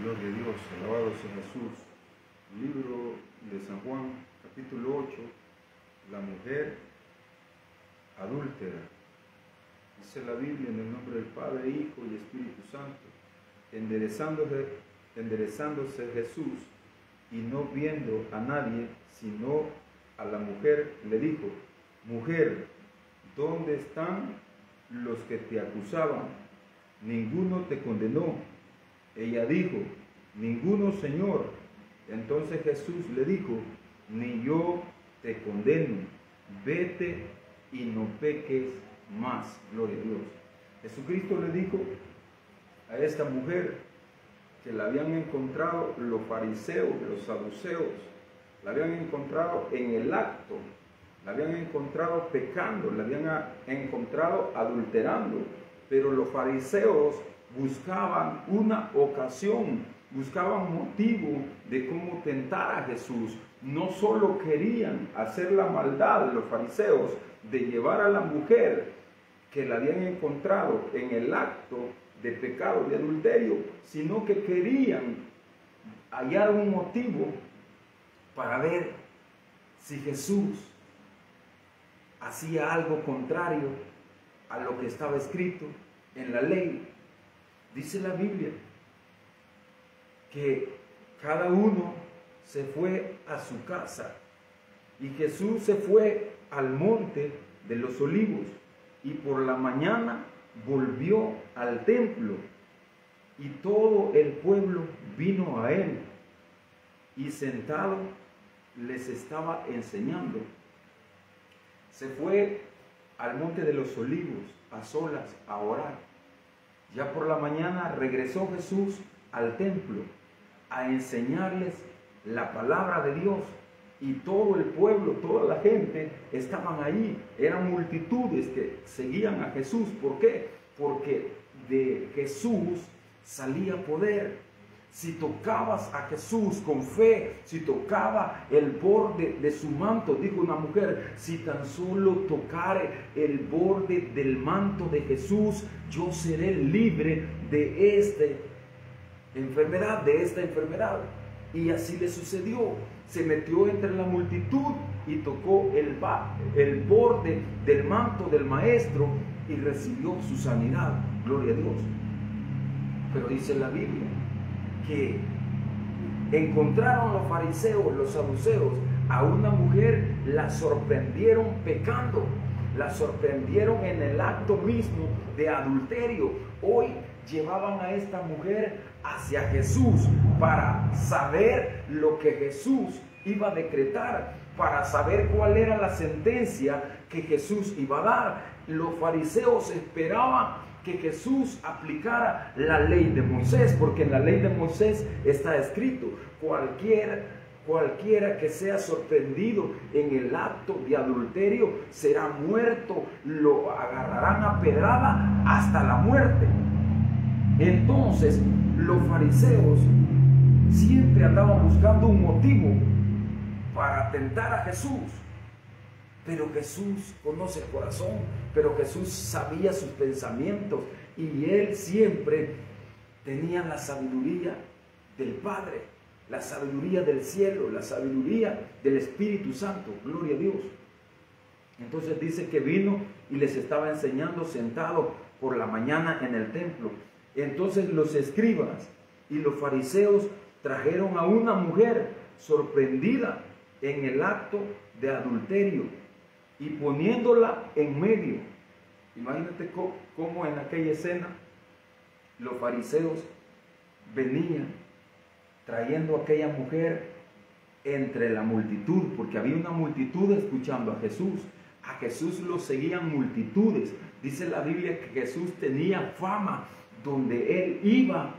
Gloria a Dios, alabado sea Jesús. Libro de San Juan, capítulo 8, la mujer adúltera. Dice la Biblia en el nombre del Padre, Hijo y Espíritu Santo. Enderezándose Jesús y no viendo a nadie, sino a la mujer, le dijo: Mujer, ¿dónde están los que te acusaban? Ninguno te condenó. Ella dijo: Ninguno, Señor. Entonces Jesús le dijo: Ni yo te condeno, vete y no peques más. Gloria a Dios. Jesucristo le dijo a esta mujer que la habían encontrado los fariseos, los saduceos, la habían encontrado en el acto, la habían encontrado pecando, la habían encontrado adulterando, pero los fariseos buscaban una ocasión, buscaban motivo de cómo tentar a Jesús. No solo querían hacer la maldad los fariseos de llevar a la mujer que la habían encontrado en el acto de pecado, de adulterio, sino que querían hallar un motivo para ver si Jesús hacía algo contrario a lo que estaba escrito en la ley. Dice la Biblia que cada uno se fue a su casa y Jesús se fue al monte de los olivos y por la mañana volvió al templo y todo el pueblo vino a él y sentado les estaba enseñando. Se fue al monte de los olivos a solas a orar. Ya por la mañana regresó Jesús al templo a enseñarles la palabra de Dios y todo el pueblo, toda la gente estaban ahí. Eran multitudes que seguían a Jesús. ¿Por qué? Porque de Jesús salía poder. Si tocabas a Jesús con fe, si tocaba el borde de su manto, dijo una mujer, si tan solo tocare el borde del manto de Jesús, yo seré libre de esta enfermedad. Y así le sucedió. Se metió entre la multitud y tocó el borde del manto del maestro y recibió su sanidad. Gloria a Dios. Pero dice la Biblia que encontraron los fariseos, los saduceos, a una mujer, la sorprendieron pecando, la sorprendieron en el acto mismo de adulterio. Hoy llevaban a esta mujer hacia Jesús para saber lo que Jesús iba a decretar, para saber cuál era la sentencia que Jesús iba a dar. Los fariseos esperaban que Jesús aplicara la ley de Moisés, porque en la ley de Moisés está escrito: cualquiera que sea sorprendido en el acto de adulterio será muerto, lo agarrarán a pedrada hasta la muerte. Entonces los fariseos siempre andaban buscando un motivo para tentar a Jesús. Pero Jesús conoce el corazón, pero Jesús sabía sus pensamientos y él siempre tenía la sabiduría del Padre, la sabiduría del cielo, la sabiduría del Espíritu Santo. Gloria a Dios. Entonces dice que vino y les estaba enseñando sentado por la mañana en el templo. Entonces los escribas y los fariseos trajeron a una mujer sorprendida en el acto de adulterio y poniéndola en medio. Imagínate cómo en aquella escena los fariseos venían trayendo a aquella mujer entre la multitud, porque había una multitud escuchando a Jesús. A Jesús lo seguían multitudes. Dice la Biblia que Jesús tenía fama. Donde él iba,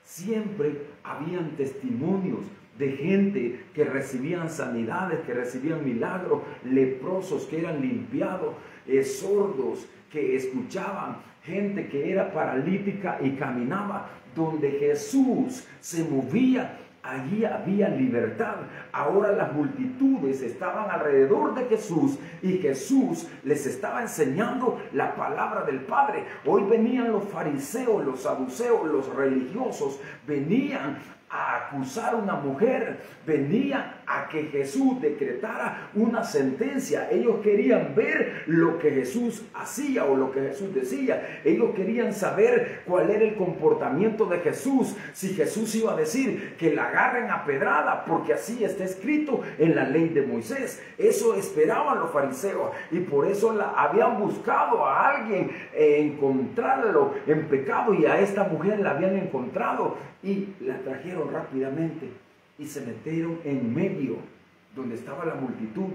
siempre habían testimonios de gente que recibían sanidades, que recibían milagros, leprosos que eran limpiados, sordos que escuchaban, gente que era paralítica y caminaba. Donde Jesús se movía, allí había libertad. Ahora las multitudes estaban alrededor de Jesús y Jesús les estaba enseñando la palabra del Padre. Hoy venían los fariseos, los saduceos, los religiosos, venían a acusar a una mujer, venían a que Jesús decretara una sentencia. Ellos querían ver lo que Jesús hacía o lo que Jesús decía. Ellos querían saber cuál era el comportamiento de Jesús, si Jesús iba a decir que la agarren a pedrada, porque así está escrito en la ley de Moisés. Eso esperaban los fariseos y por eso habían buscado a alguien encontrarlo en pecado, y a esta mujer la habían encontrado y la trajeron rápidamente y se metieron en medio donde estaba la multitud.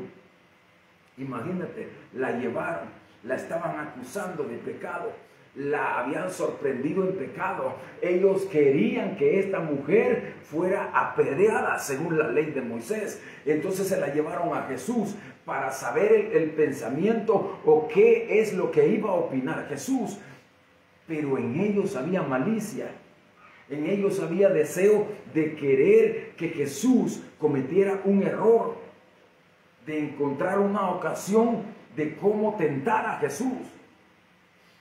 Imagínate, la llevaron, la estaban acusando de pecado, la habían sorprendido en pecado. Ellos querían que esta mujer fuera apedreada según la ley de Moisés. Entonces se la llevaron a Jesús para saber el pensamiento o qué es lo que iba a opinar Jesús. Pero en ellos había malicia. En ellos había deseo de querer que Jesús cometiera un error, de encontrar una ocasión de cómo tentar a Jesús.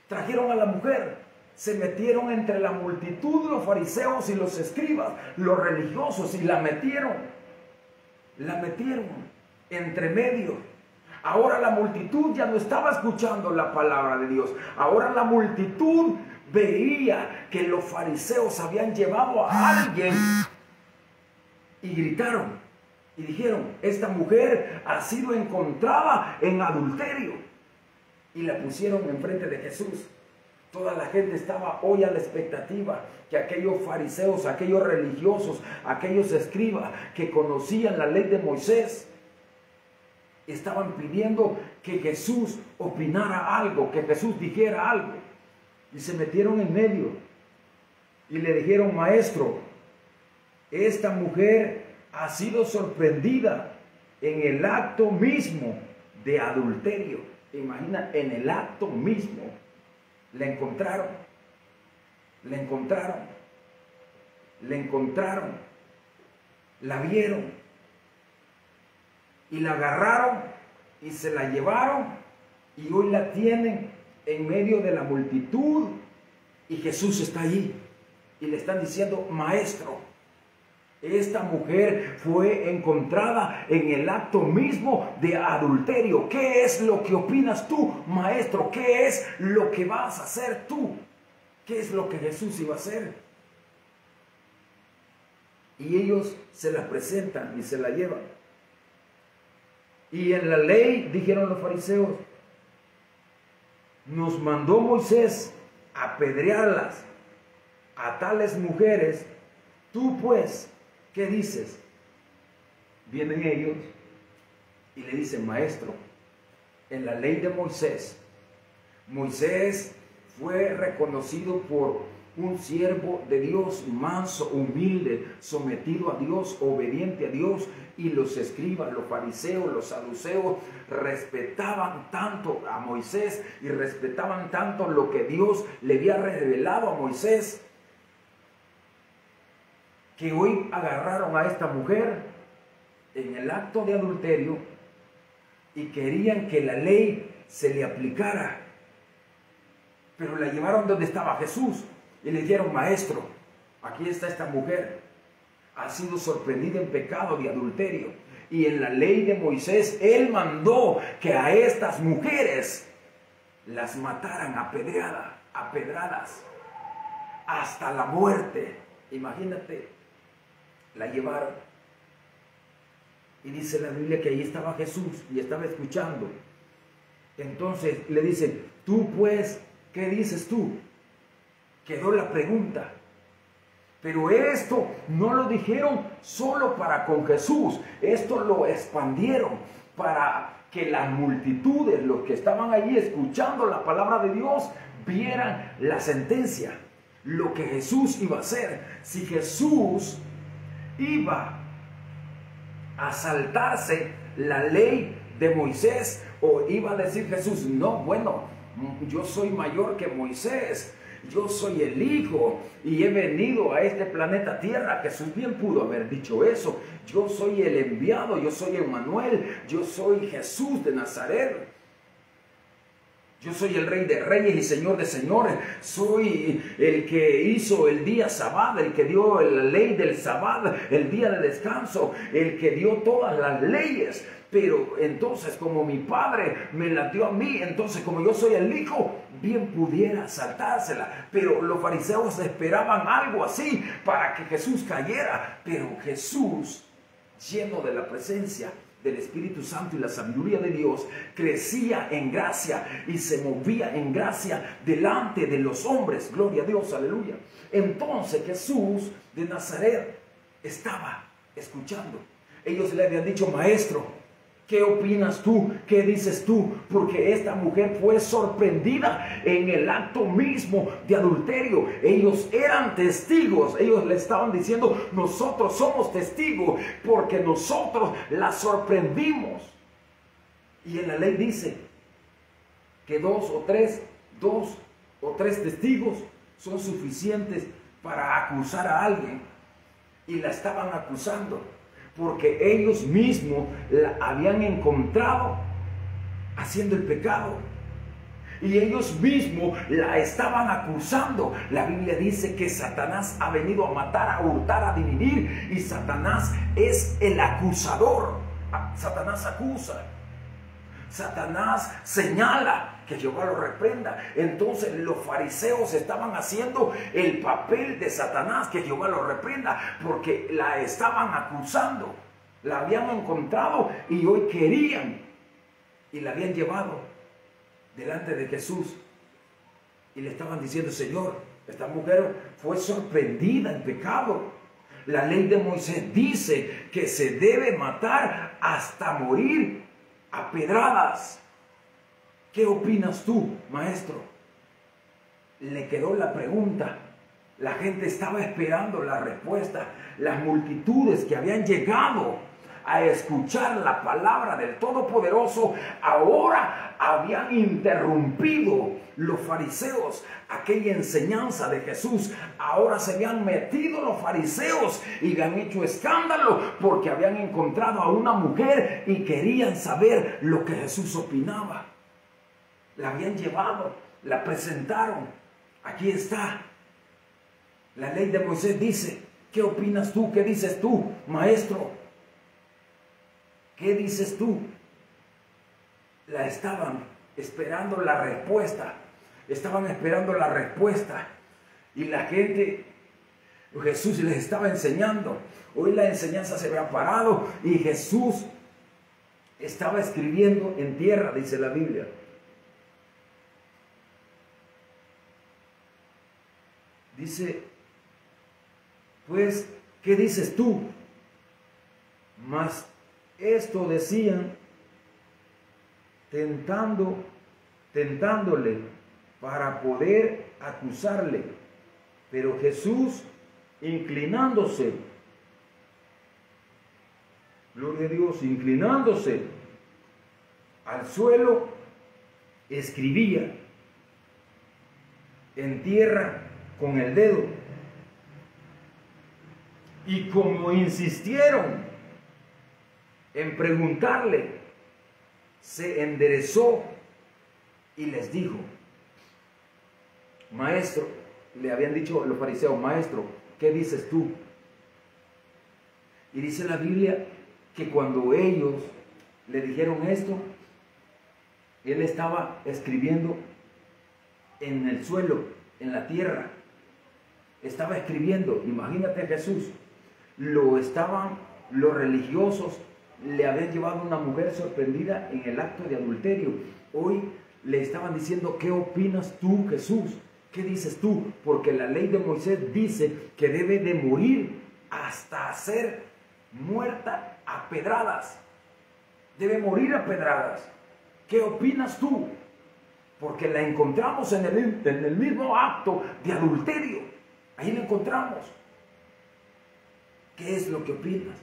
Trajeron a la mujer, se metieron entre la multitud, los fariseos y los escribas, los religiosos, y la metieron entre medio. Ahora la multitud ya no estaba escuchando la palabra de Dios. Ahora la multitud veía que los fariseos habían llevado a alguien y gritaron y dijeron: esta mujer ha sido encontrada en adulterio, y la pusieron enfrente de Jesús. Toda la gente estaba hoy a la expectativa que aquellos fariseos, aquellos religiosos, aquellos escribas que conocían la ley de Moisés estaban pidiendo que Jesús opinara algo, que Jesús dijera algo. Y se metieron en medio y le dijeron: maestro, esta mujer ha sido sorprendida en el acto mismo de adulterio. Imagina, en el acto mismo la encontraron, la vieron y la agarraron y se la llevaron, y hoy la tienen en medio de la multitud, y Jesús está allí y le están diciendo: maestro, esta mujer fue encontrada en el acto mismo de adulterio. ¿Qué es lo que opinas tú, maestro? ¿Qué es lo que vas a hacer tú? ¿Qué es lo que Jesús iba a hacer? Y ellos se la presentan y se la llevan. Y en la ley, dijeron los fariseos, nos mandó Moisés apedrearlas a tales mujeres. Tú pues, ¿qué dices? Vienen ellos y le dicen: maestro, en la ley de Moisés fue reconocido por un siervo de Dios, manso, humilde, sometido a Dios, obediente a Dios. Y los escribas, los fariseos, los saduceos respetaban tanto a Moisés y respetaban tanto lo que Dios le había revelado a Moisés, que hoy agarraron a esta mujer en el acto de adulterio y querían que la ley se le aplicara. Pero la llevaron donde estaba Jesús y le dijeron: maestro, aquí está esta mujer, ha sido sorprendida en pecado de adulterio, y en la ley de Moisés él mandó que a estas mujeres las mataran apedradas hasta la muerte. Imagínate, la llevaron, y dice la Biblia que ahí estaba Jesús y estaba escuchando. Entonces le dicen: tú pues, ¿qué dices tú? Quedó la pregunta. Pero esto no lo dijeron solo para con Jesús, esto lo expandieron para que las multitudes, los que estaban allí escuchando la palabra de Dios, vieran la sentencia, lo que Jesús iba a hacer. Si Jesús iba a saltarse la ley de Moisés, o iba a decir Jesús: no, bueno, yo soy mayor que Moisés, yo soy el Hijo y he venido a este planeta Tierra. Jesús bien pudo haber dicho eso. Yo soy el enviado, yo soy Emmanuel, yo soy Jesús de Nazaret. Yo soy el Rey de Reyes y Señor de Señores. Soy el que hizo el día Sabbat, el que dio la ley del Sabbat, el día de descanso, el que dio todas las leyes. Pero entonces, como mi Padre me las dio a mí, entonces como yo soy el Hijo, bien pudiera saltársela. Pero los fariseos esperaban algo así para que Jesús cayera. Pero Jesús, lleno de la presencia del Espíritu Santo y la sabiduría de Dios, crecía en gracia y se movía en gracia delante de los hombres. Gloria a Dios, aleluya. Entonces Jesús de Nazaret estaba escuchando. Ellos le habían dicho: maestro, ¿qué opinas tú? ¿Qué dices tú? Porque esta mujer fue sorprendida en el acto mismo de adulterio. Ellos eran testigos. Ellos le estaban diciendo: nosotros somos testigos porque nosotros la sorprendimos. Y en la ley dice que dos o tres testigos son suficientes para acusar a alguien. Y la estaban acusando porque ellos mismos la habían encontrado haciendo el pecado. Y ellos mismos la estaban acusando. La Biblia dice que Satanás ha venido a matar, a hurtar, a dividir. Y Satanás es el acusador. Satanás acusa. Satanás señala. Que Jehová lo reprenda. Entonces los fariseos estaban haciendo el papel de Satanás. Que Jehová lo reprenda. Porque la estaban acusando. La habían encontrado y hoy querían. Y la habían llevado delante de Jesús. Y le estaban diciendo: Señor, esta mujer fue sorprendida en pecado. La ley de Moisés dice que se debe matar hasta morir a pedradas. ¿Qué opinas tú, maestro? Le quedó la pregunta. La gente estaba esperando la respuesta. Las multitudes que habían llegado a escuchar la palabra del Todopoderoso ahora habían interrumpido los fariseos aquella enseñanza de Jesús. Ahora se habían metido los fariseos y le han hecho escándalo porque habían encontrado a una mujer y querían saber lo que Jesús opinaba. La habían llevado, la presentaron. Aquí está. La ley de Moisés dice: ¿qué opinas tú? ¿Qué dices tú, maestro? ¿Qué dices tú? La estaban esperando la respuesta. Estaban esperando la respuesta. Y la gente, Jesús les estaba enseñando. Hoy la enseñanza se había parado y Jesús estaba escribiendo en tierra, dice la Biblia. Dice: pues, ¿qué dices tú? Mas esto decían tentándole para poder acusarle. Pero Jesús, inclinándose, gloria a Dios, inclinándose al suelo, escribía en tierra con el dedo. Y como insistieron en preguntarle, se enderezó y les dijo: maestro, le habían dicho los fariseos: maestro, ¿qué dices tú? Y dice la Biblia que cuando ellos le dijeron esto, él estaba escribiendo en el suelo, en la tierra. Estaba escribiendo. Imagínate a Jesús. Los religiosos le habían llevado a una mujer sorprendida en el acto de adulterio. Hoy le estaban diciendo: ¿qué opinas tú, Jesús? ¿Qué dices tú? Porque la ley de Moisés dice que debe de morir hasta ser muerta a pedradas. Debe morir a pedradas. ¿Qué opinas tú? Porque la encontramos en el mismo acto de adulterio. Ahí la encontramos. ¿Qué es lo que opinas?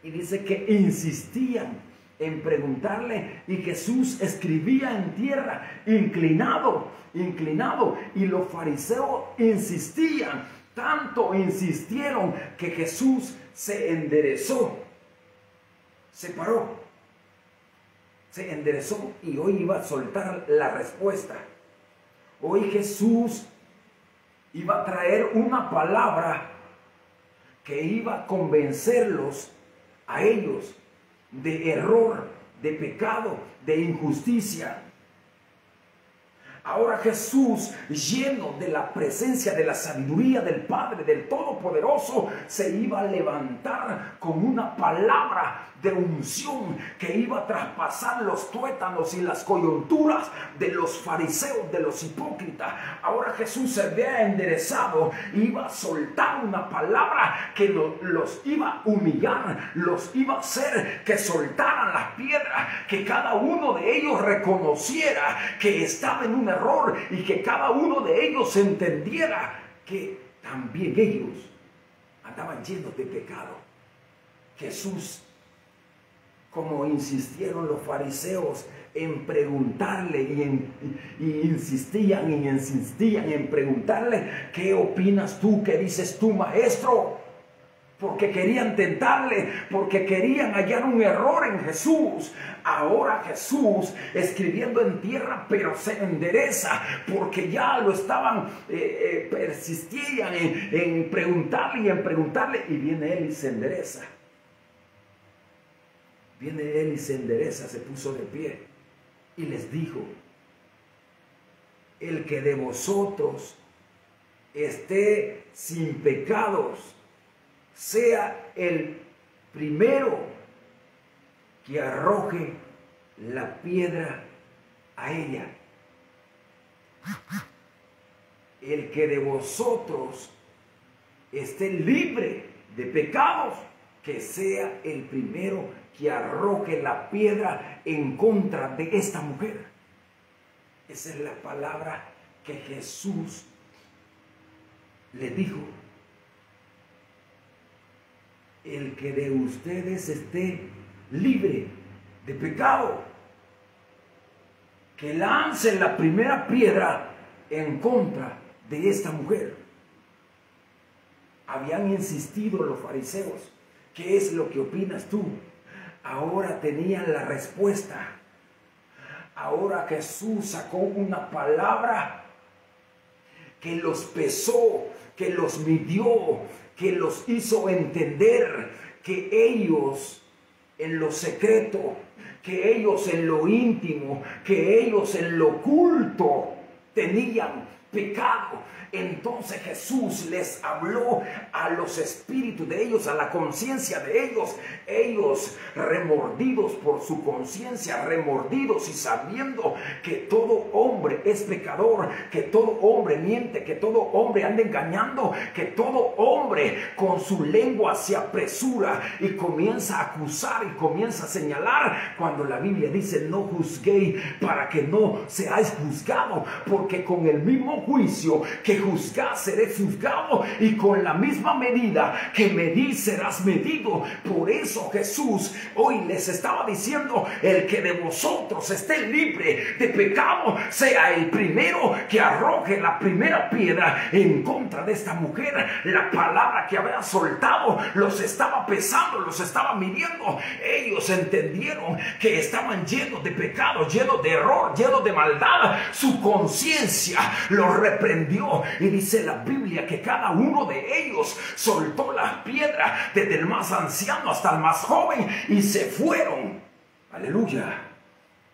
Y dice que insistían en preguntarle, y Jesús escribía en tierra, inclinado, y los fariseos insistían, tanto insistieron que Jesús se enderezó, se paró, se enderezó y hoy iba a soltar la respuesta. Hoy Jesús iba a traer una palabra que iba a convencerlos a ellos de error, de pecado, de injusticia. Ahora Jesús, lleno de la presencia, de la sabiduría del Padre, del Todopoderoso, se iba a levantar con una palabra de unción que iba a traspasar los tuétanos y las coyunturas de los fariseos, de los hipócritas. Ahora Jesús se había enderezado, iba a soltar una palabra que los iba a humillar, los iba a hacer que soltaran las piedras, que cada uno de ellos reconociera que estaba en un error y que cada uno de ellos entendiera que también ellos andaban llenos de pecado. Jesús, como insistieron los fariseos en preguntarle y insistían en preguntarle, ¿qué opinas tú? ¿Qué dices tú, maestro? Porque querían tentarle, porque querían hallar un error en Jesús. Ahora Jesús, escribiendo en tierra, pero se endereza, porque ya lo estaban, persistían en preguntarle, y viene él y se endereza. Viene él y se endereza, se puso de pie y les dijo, el que de vosotros esté sin pecados, sea el primero que arroje la piedra a ella. El que de vosotros esté libre de pecados, que sea el primero que arroje la piedra en contra de esta mujer. Esa es la palabra que Jesús le dijo. El que de ustedes esté libre de pecado, que lance la primera piedra en contra de esta mujer. Habían insistido los fariseos, ¿qué es lo que opinas tú? Ahora tenían la respuesta. Ahora Jesús sacó una palabra que los pesó, que los midió, que los hizo entender que ellos en lo secreto, que ellos en lo íntimo, que ellos en lo oculto tenían pecado. Entonces Jesús les habló a los espíritus de ellos, a la conciencia de ellos remordidos por su conciencia, remordidos y sabiendo que todo hombre es pecador, que todo hombre miente, que todo hombre anda engañando, que todo hombre con su lengua se apresura y comienza a acusar y comienza a señalar, cuando la Biblia dice no juzguéis para que no seáis juzgados, porque con el mismo juicio que juzgás seré juzgado, y con la misma medida que medís serás medido. Por eso Jesús hoy les estaba diciendo, el que de vosotros esté libre de pecado, sea el primero que arroje la primera piedra en contra de esta mujer. La palabra que había soltado los estaba pesando, los estaba midiendo. Ellos entendieron que estaban llenos de pecado, llenos de error, llenos de maldad. Su conciencia los reprendió, y dice la Biblia que cada uno de ellos soltó las piedras, desde el más anciano hasta el más joven, y se fueron. Aleluya,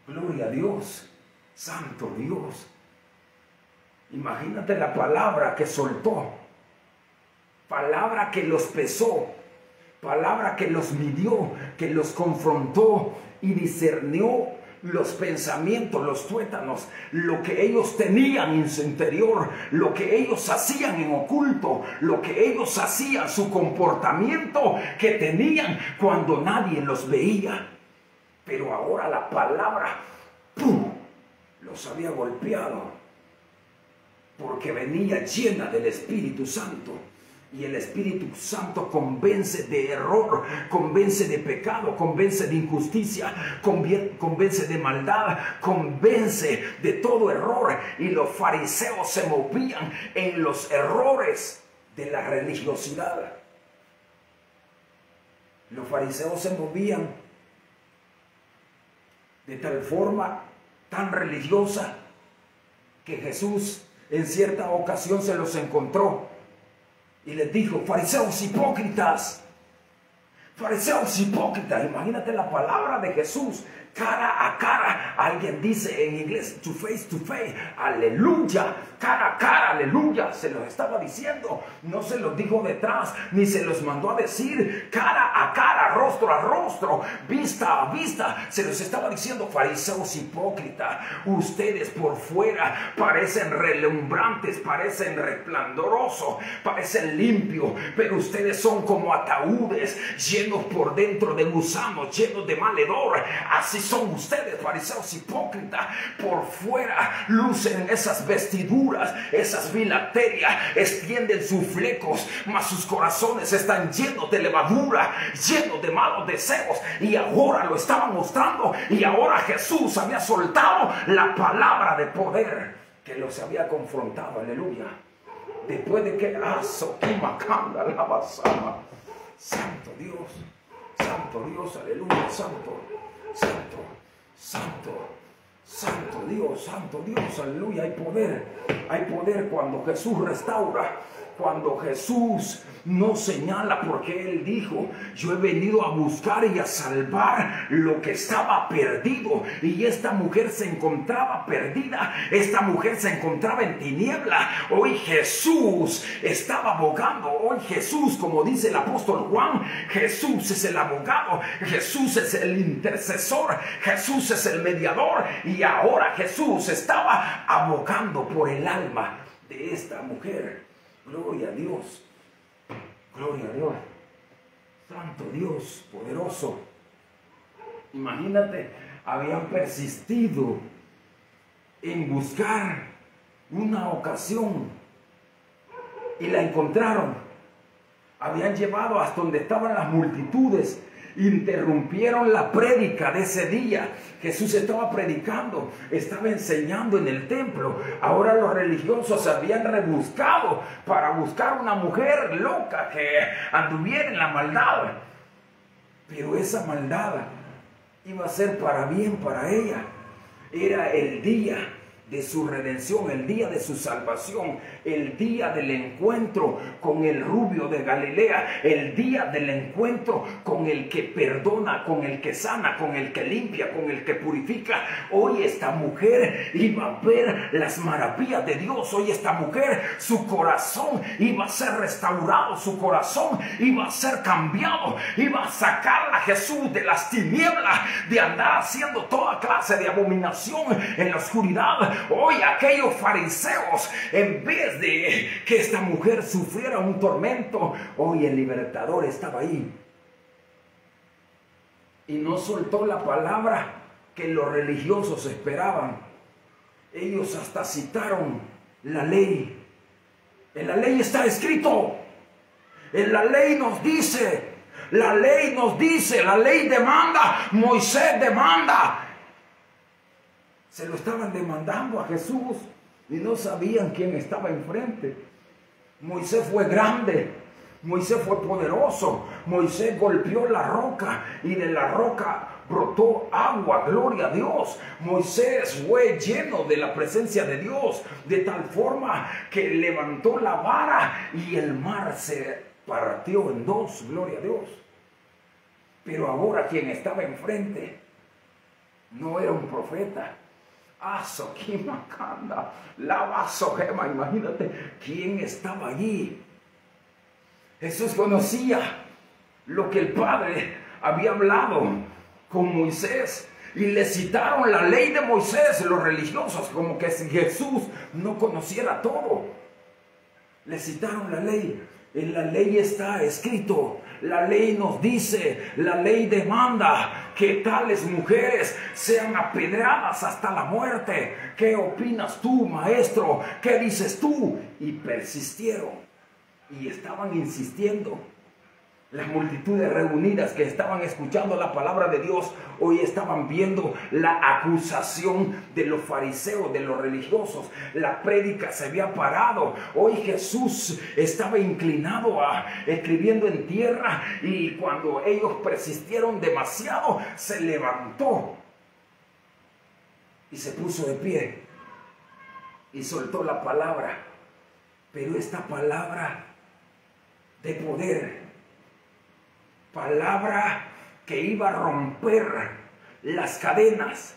gloria a Dios, santo Dios. Imagínate la palabra que soltó, palabra que los pesó, palabra que los midió, que los confrontó y discernió los pensamientos, los tuétanos, lo que ellos tenían en su interior, lo que ellos hacían en oculto, lo que ellos hacían, su comportamiento que tenían cuando nadie los veía. Pero ahora la palabra ¡pum!, los había golpeado, porque venía llena del Espíritu Santo. Y el Espíritu Santo convence de error, convence de pecado, convence de injusticia, convence de maldad, convence de todo error. Y los fariseos se movían en los errores de la religiosidad. Los fariseos se movían de tal forma tan religiosa que Jesús en cierta ocasión se los encontró y les dijo: fariseos hipócritas, fariseos hipócritas. Imagínate la palabra de Jesús, cara a cara. Alguien dice en inglés to face, aleluya, cara a cara, aleluya. Se los estaba diciendo, no se los dijo detrás, ni se los mandó a decir, cara a cara, rostro a rostro, vista a vista. Se los estaba diciendo: fariseos hipócritas, ustedes por fuera parecen relumbrantes, parecen resplandorosos, parecen limpios, pero ustedes son como ataúdes llenos por dentro de gusanos, llenos de mal hedor. Así son ustedes, fariseos hipócritas. Por fuera lucen esas vestiduras, esas filacterias, extienden sus flecos, mas sus corazones están llenos de levadura, llenos de malos deseos. Y ahora lo estaban mostrando, y ahora Jesús había soltado la palabra de poder que los había confrontado. Aleluya. Después de que santo Dios, aleluya, santo Dios, aleluya. Hay poder cuando Jesús restaura, cuando Jesús no señala, porque Él dijo: yo he venido a buscar y a salvar lo que estaba perdido. Y esta mujer se encontraba perdida, esta mujer se encontraba en tiniebla. Hoy Jesús estaba abogando, hoy Jesús, como dice el apóstol Juan, Jesús es el abogado, Jesús es el intercesor, Jesús es el mediador. Y ahora Jesús estaba abogando por el alma de esta mujer. Gloria a Dios, gloria a Dios, santo Dios, poderoso. Imagínate, habían persistido en buscar una ocasión y la encontraron. Habían llevado hasta donde estaban las multitudes, interrumpieron la prédica de ese día. Jesús estaba predicando, estaba enseñando en el templo. Ahora los religiosos se habían rebuscado para buscar una mujer loca que anduviera en la maldad. Pero esa maldad iba a ser para bien para ella. Era el día de su redención, el día de su salvación, el día del encuentro con el rubio de Galilea, el día del encuentro con el que perdona, con el que sana, con el que limpia, con el que purifica. Hoy esta mujer iba a ver las maravillas de Dios. Hoy esta mujer, su corazón iba a ser restaurado, su corazón iba a ser cambiado, iba a sacar a Jesús de las tinieblas, de andar haciendo toda clase de abominación en la oscuridad. Hoy aquellos fariseos, en vez de que esta mujer sufriera un tormento, hoy el libertador estaba ahí. Y no soltó la palabra que los religiosos esperaban. Ellos hasta citaron la ley. En la ley está escrito. En la ley nos dice. La ley nos dice. La ley demanda. Moisés demanda. Se lo estaban demandando a Jesús y no sabían quién estaba enfrente. Moisés fue grande, Moisés fue poderoso, Moisés golpeó la roca y de la roca brotó agua, gloria a Dios. Moisés fue lleno de la presencia de Dios, de tal forma que levantó la vara y el mar se partió en dos, gloria a Dios. Pero ahora quien estaba enfrente no era un profeta. Imagínate quién estaba allí. Jesús conocía lo que el Padre había hablado con Moisés y le citaron la ley de Moisés los religiosos, como que si Jesús no conociera todo. Le citaron la ley. En la ley está escrito, la ley nos dice, la ley demanda que tales mujeres sean apedreadas hasta la muerte. ¿Qué opinas tú, maestro? ¿Qué dices tú? Y persistieron. y estaban insistiendo. Las multitudes reunidas que estaban escuchando la palabra de Dios, hoy estaban viendo la acusación de los fariseos, de los religiosos. La prédica se había parado. Hoy Jesús estaba inclinado escribiendo en tierra, y cuando ellos persistieron demasiado, se levantó y se puso de pie y soltó la palabra. Pero esta palabra de poder, palabra que iba a romper las cadenas.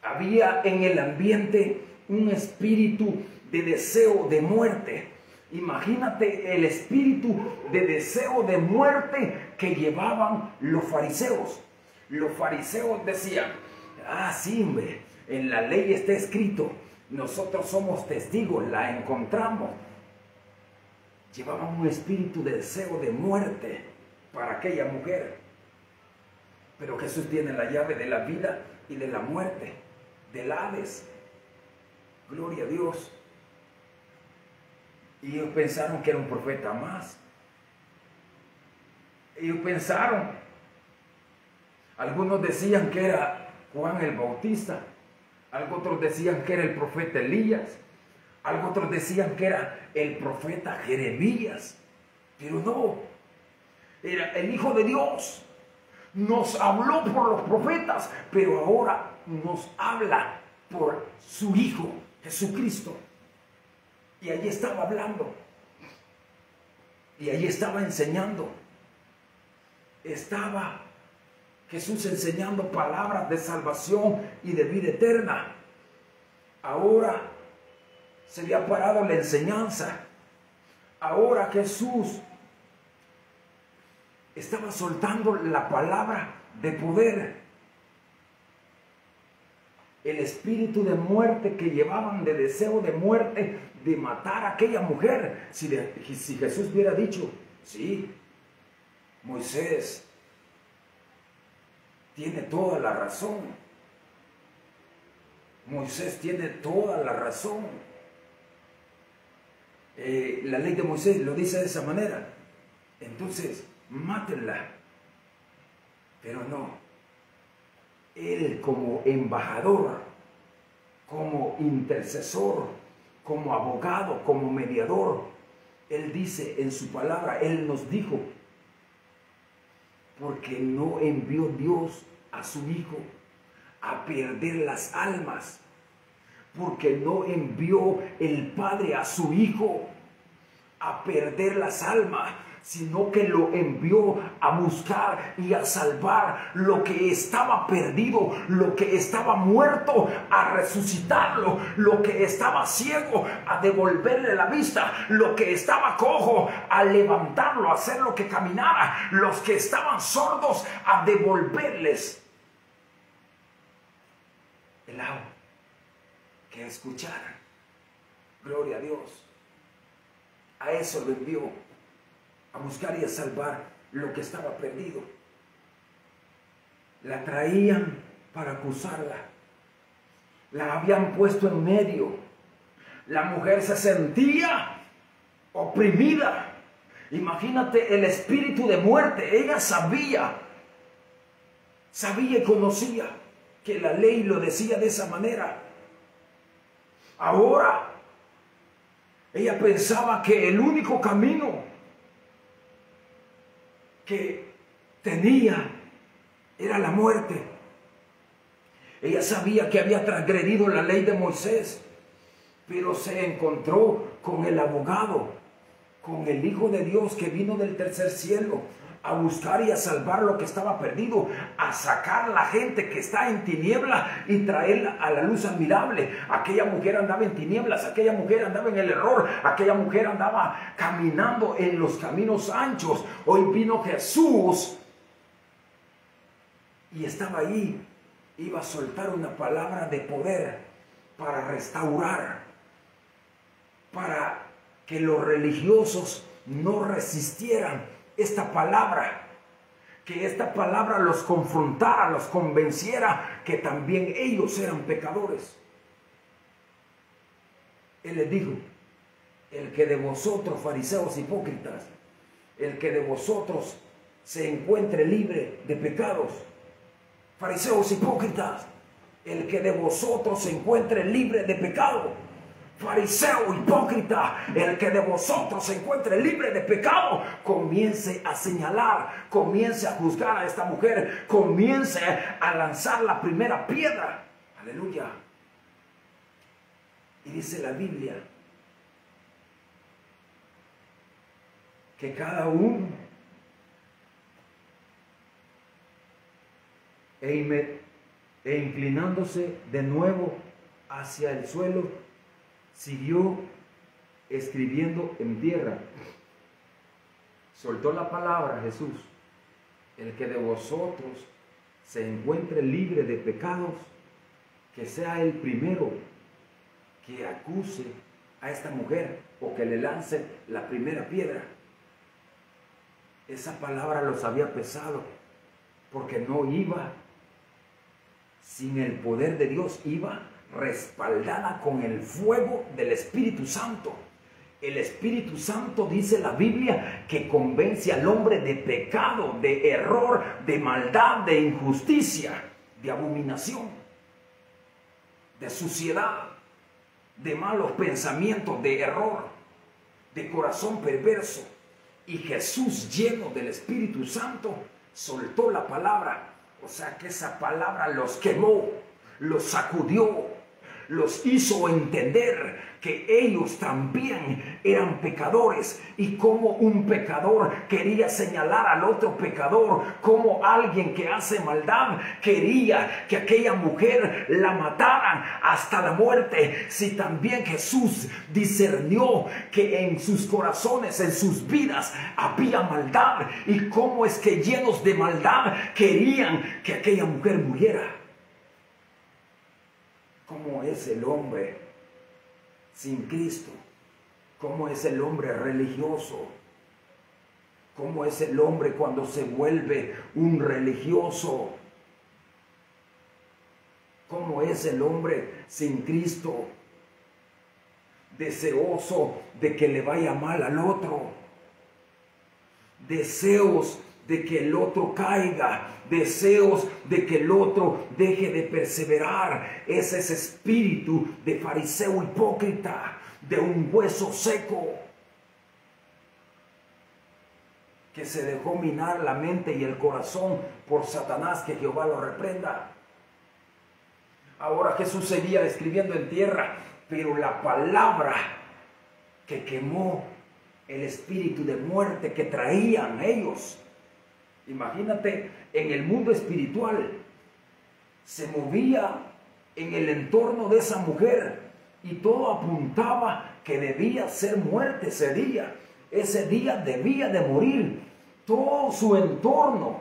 Había en el ambiente un espíritu de deseo de muerte. Imagínate el espíritu de deseo de muerte que llevaban los fariseos. Los fariseos decían: sí, hombre, en la ley está escrito, nosotros somos testigos, la encontramos. Llevaban un espíritu de deseo de muerte para aquella mujer. Pero Jesús tiene la llave de la vida y de la muerte, del Hades. Gloria a Dios. Y ellos pensaron que era un profeta más. Ellos pensaron. Algunos decían que era Juan el Bautista. Otros decían que era el profeta Elías. Otros decían que era el profeta Jeremías. Pero no. Era el Hijo de Dios. Nos habló por los profetas, pero ahora nos habla por su Hijo, Jesucristo. Y allí estaba hablando. Y allí estaba enseñando. Estaba Jesús enseñando palabras de salvación y de vida eterna. Ahora se había parado la enseñanza. Ahora Jesús estaba soltando la palabra de poder. El espíritu de muerte que llevaban, de deseo de muerte, de matar a aquella mujer. Si Jesús hubiera dicho: sí, Moisés tiene toda la razón. Moisés tiene toda la razón. La ley de Moisés lo dice de esa manera. Entonces, mátenla. Pero no. Él, como embajador, como intercesor, como abogado, como mediador, él dice en su palabra, él nos dijo: porque no envió Dios a su Hijo a perder las almas, porque no envió el Padre a su Hijo a perder las almas, sino que lo envió a buscar y a salvar lo que estaba perdido, lo que estaba muerto, a resucitarlo, lo que estaba ciego, a devolverle la vista, lo que estaba cojo, a levantarlo, a hacerlo que caminara, los que estaban sordos, a devolverles el agua, que escucharan. Gloria a Dios. A eso lo envió, a buscar y a salvar lo que estaba perdido. La traían para acusarla. La habían puesto en medio. La mujer se sentía oprimida. Imagínate el espíritu de muerte. Ella sabía y conocía que la ley lo decía de esa manera. Ahora ella pensaba que el único camino que tenía era la muerte. Ella sabía que había transgredido la ley de Moisés, pero se encontró con el abogado, con el Hijo de Dios que vino del tercer cielo a buscar y a salvar lo que estaba perdido, a sacar a la gente que está en tiniebla y traerla a la luz admirable. Aquella mujer andaba en tinieblas, aquella mujer andaba en el error, aquella mujer andaba caminando en los caminos anchos. Hoy vino Jesús y estaba ahí, iba a soltar una palabra de poder para restaurar, para que los religiosos no resistieran esta palabra, que esta palabra los confrontara, los convenciera que también ellos eran pecadores. Él les dijo: el que de vosotros, fariseos hipócritas, el que de vosotros se encuentre libre de pecados. Fariseos hipócritas, el que de vosotros se encuentre libre de pecado. Fariseo hipócrita, el que de vosotros se encuentre libre de pecado, comience a señalar, comience a juzgar a esta mujer, comience a lanzar la primera piedra. Aleluya. Y dice la Biblia que cada uno e inclinándose de nuevo hacia el suelo, siguió escribiendo en tierra. Soltó la palabra Jesús: el que de vosotros se encuentre libre de pecados, que sea el primero que acuse a esta mujer o que le lance la primera piedra. Esa palabra los había pesado, porque no iba sin el poder de Dios, iba respaldada con el fuego del Espíritu Santo. El Espíritu Santo, dice la Biblia, que convence al hombre de pecado, de error, de maldad, de injusticia, de abominación, de suciedad, de malos pensamientos, de error, de corazón perverso. Y Jesús, lleno del Espíritu Santo, soltó la palabra. O sea que esa palabra los quemó, los sacudió, los hizo entender que ellos también eran pecadores, y como un pecador quería señalar al otro pecador, como alguien que hace maldad quería que aquella mujer la mataran hasta la muerte. Si también Jesús discernió que en sus corazones, en sus vidas había maldad, y cómo es que llenos de maldad querían que aquella mujer muriera. ¿Cómo es el hombre sin Cristo? ¿Cómo es el hombre religioso? ¿Cómo es el hombre cuando se vuelve un religioso? ¿Cómo es el hombre sin Cristo? Deseoso de que le vaya mal al otro. Deseos de que el otro caiga, deseos de que el otro deje de perseverar. Ese es espíritu de fariseo hipócrita, de un hueso seco, que se dejó minar la mente y el corazón por Satanás, que Jehová lo reprenda. Ahora Jesús seguía escribiendo en tierra, pero la palabra que quemó el espíritu de muerte que traían ellos. Imagínate, en el mundo espiritual se movía en el entorno de esa mujer, y todo apuntaba que debía ser muerte ese día. Ese día debía de morir. Todo su entorno,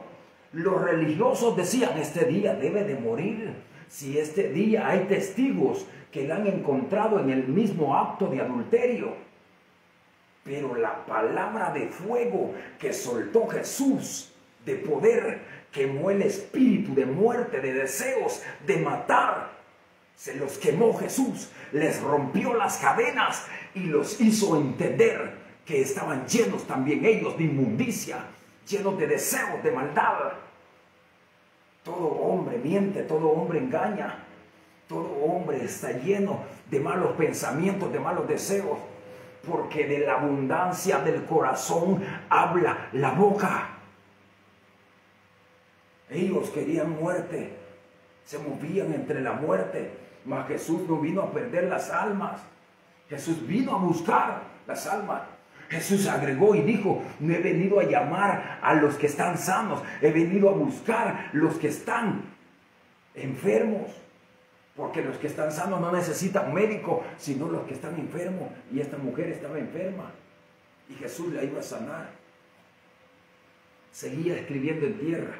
los religiosos decían: este día debe de morir. Si este día hay testigos que la han encontrado en el mismo acto de adulterio. Pero la palabra de fuego que soltó Jesús, de poder, quemó el espíritu de muerte, de deseos de matar. Se los quemó Jesús, les rompió las cadenas y los hizo entender que estaban llenos también ellos de inmundicia, llenos de deseos de maldad. Todo hombre miente, todo hombre engaña, todo hombre está lleno de malos pensamientos, de malos deseos, porque de la abundancia del corazón habla la boca. Ellos querían muerte, se movían entre la muerte, mas Jesús no vino a perder las almas. Jesús vino a buscar las almas. Jesús agregó y dijo: no he venido a llamar a los que están sanos, he venido a buscar los que están enfermos. Porque los que están sanos no necesitan médico, sino los que están enfermos. Y esta mujer estaba enferma, y Jesús la iba a sanar. Seguía escribiendo en tierra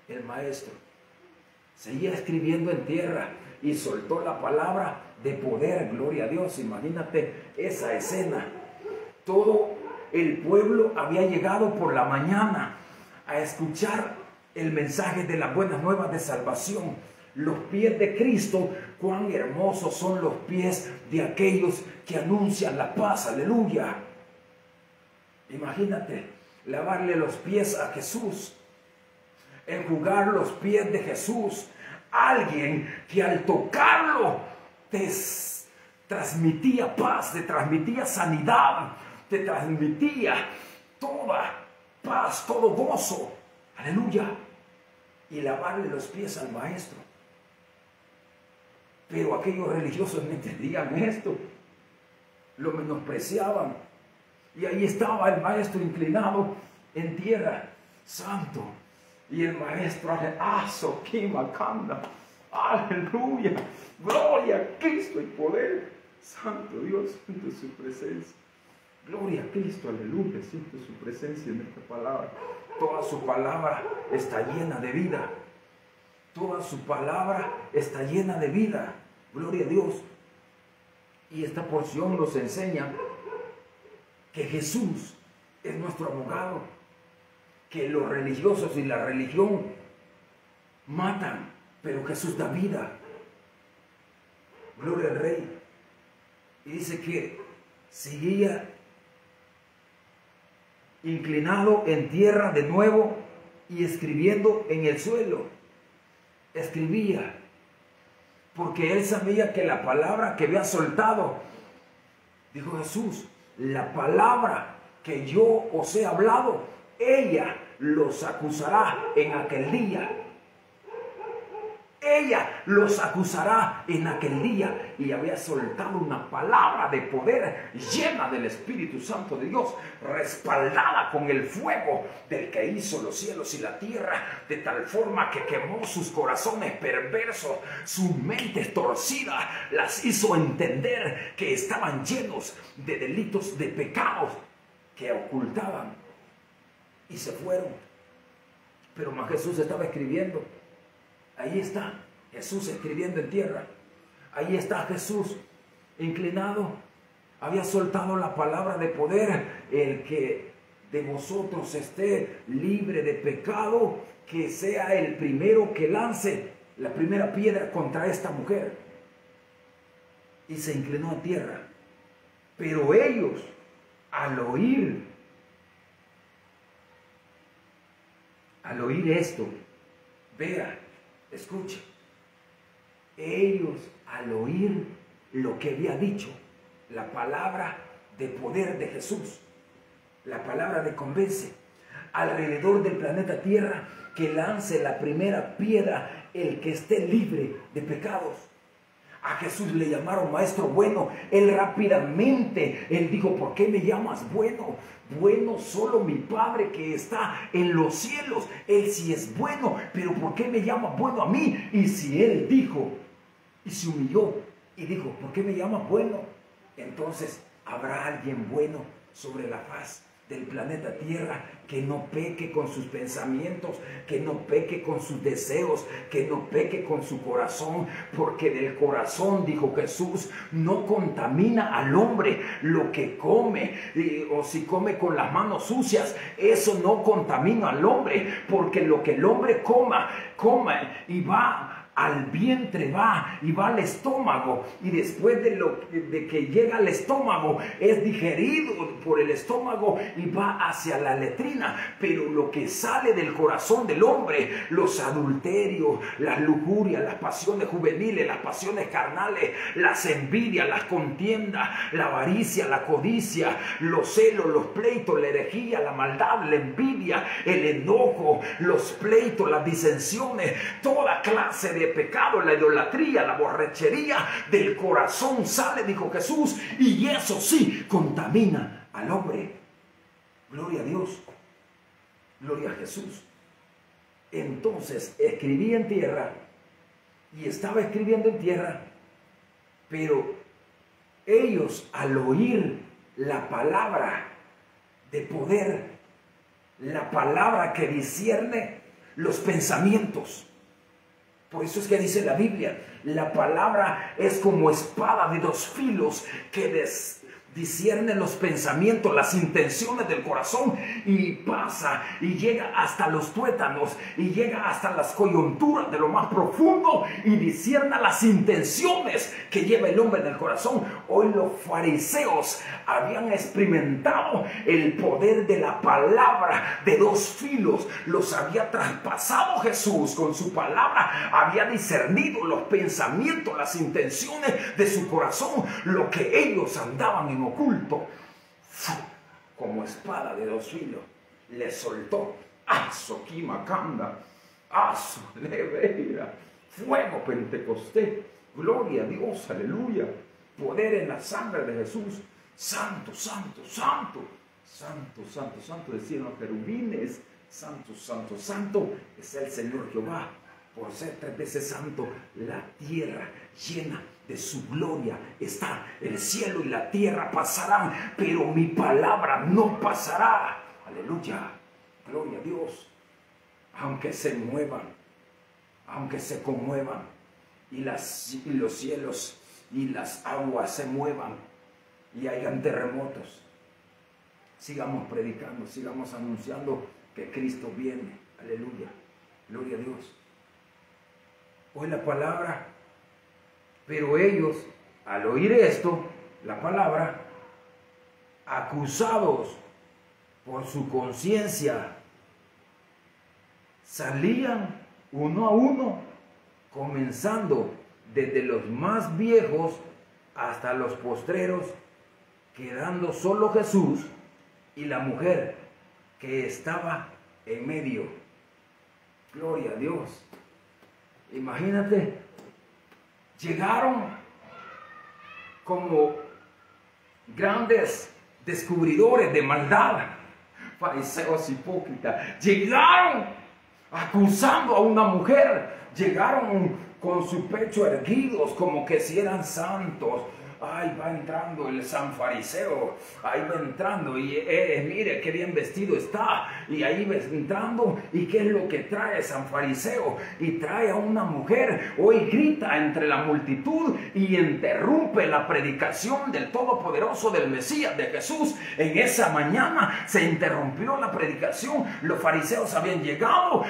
el maestro, seguía escribiendo en tierra, y soltó la palabra de poder. Gloria a Dios. Imagínate esa escena. Todo el pueblo había llegado por la mañana a escuchar el mensaje de las buenas nuevas de salvación. Los pies de Cristo, cuán hermosos son los pies de aquellos que anuncian la paz. Aleluya. Imagínate, lavarle los pies a Jesús, enjugar los pies de Jesús. Alguien que al tocarlo te transmitía paz, te transmitía sanidad, te transmitía toda paz, todo gozo. Aleluya. Y lavarle los pies al maestro. Pero aquellos religiosos no entendían esto, lo menospreciaban. Y ahí estaba el maestro inclinado en tierra, santo. Y el maestro, aleluya, gloria a Cristo y poder. Santo Dios, siento su presencia. Gloria a Cristo, aleluya, siento su presencia en esta palabra. Toda su palabra está llena de vida. Toda su palabra está llena de vida. Gloria a Dios. Y esta porción nos enseña que Jesús es nuestro abogado, que los religiosos y la religión matan, pero Jesús da vida. Gloria al Rey. Y dice que seguía inclinado en tierra de nuevo y escribiendo en el suelo. Escribía, porque él sabía que la palabra que había soltado, dijo Jesús, la palabra que yo os he hablado, ella los acusará en aquel día. Ella los acusará en aquel día. Y había soltado una palabra de poder llena del Espíritu Santo de Dios, respaldada con el fuego del que hizo los cielos y la tierra, de tal forma que quemó sus corazones perversos, sus mentes torcidas, las hizo entender que estaban llenos de delitos, de pecados que ocultaban, y se fueron. Pero más Jesús estaba escribiendo. Ahí está Jesús escribiendo en tierra. Ahí está Jesús inclinado. Había soltado la palabra de poder. El que de vosotros esté libre de pecado, que sea el primero que lance la primera piedra contra esta mujer. Y se inclinó a tierra. Pero ellos, al oír esto, vea, escuche, ellos al oír lo que había dicho, la palabra de poder de Jesús, la palabra de convence, alrededor del planeta Tierra, que lance la primera piedra el que esté libre de pecados. A Jesús le llamaron maestro bueno. Él rápidamente, él dijo, ¿por qué me llamas bueno? Bueno solo mi Padre que está en los cielos. Él sí es bueno, pero ¿por qué me llamas bueno a mí? Y si él dijo, y se humilló y dijo, ¿por qué me llamas bueno? Entonces habrá alguien bueno sobre la faz del planeta Tierra, que no peque con sus pensamientos, que no peque con sus deseos, que no peque con su corazón, porque del corazón, dijo Jesús, no contamina al hombre lo que come, o si come con las manos sucias, eso no contamina al hombre, porque lo que el hombre coma y va al vientre, va y va al estómago, y después de que llega al estómago es digerido por el estómago y va hacia la letrina. Pero lo que sale del corazón del hombre, los adulterios, las lujurias, las pasiones juveniles, las pasiones carnales, las envidias, las contiendas, la avaricia, la codicia, los celos, los pleitos, la herejía, la maldad, la envidia, el enojo, los pleitos, las disensiones, toda clase de pecado, la idolatría, la borrachería, del corazón sale, dijo Jesús, y eso sí contamina al hombre. Gloria a Dios, gloria a Jesús. Entonces escribí en tierra, y estaba escribiendo en tierra, pero ellos al oír la palabra de poder, la palabra que discierne los pensamientos. Por eso es que dice la Biblia, la palabra es como espada de dos filos que discierne los pensamientos, las intenciones del corazón, y pasa y llega hasta los tuétanos y llega hasta las coyunturas de lo más profundo y discierne las intenciones que lleva el hombre en el corazón. Hoy los fariseos habían experimentado el poder de la palabra de dos filos. Los había traspasado Jesús con su palabra, había discernido los pensamientos, las intenciones de su corazón, lo que ellos andaban en oculto. Como espada de dos filos le soltó. Aso Kimacanda, aso Leveira, fuego Pentecostés, gloria a Dios, aleluya, poder en la sangre de Jesús. Santo, santo, santo, santo, santo, santo, decían los querubines. Santo, santo, santo es el Señor Jehová. Por ser 3 veces santo, la tierra llena de su gloria está. El cielo y la tierra pasarán, pero mi palabra no pasará. Aleluya, gloria a Dios. Aunque se muevan, aunque se conmuevan, y los cielos y las aguas se muevan y hayan terremotos, sigamos predicando, sigamos anunciando que Cristo viene. Aleluya, gloria a Dios. Hoy la palabra, pero ellos, al oír esto, la palabra, acusados por su conciencia, salían uno a uno, comenzando desde los más viejos hasta los postreros, quedando solo Jesús y la mujer que estaba en medio. Gloria a Dios. Imagínate, llegaron como grandes descubridores de maldad, fariseos hipócritas. Llegaron acusando a una mujer, llegaron con su pecho erguidos como que si eran santos. Ahí va entrando el san fariseo, ahí va entrando y mire qué bien vestido está, y ahí va entrando, y qué es lo que trae san fariseo, y trae a una mujer. Hoy grita entre la multitud y interrumpe la predicación del Todopoderoso, del Mesías, de Jesús. En esa mañana se interrumpió la predicación. Los fariseos habían llegado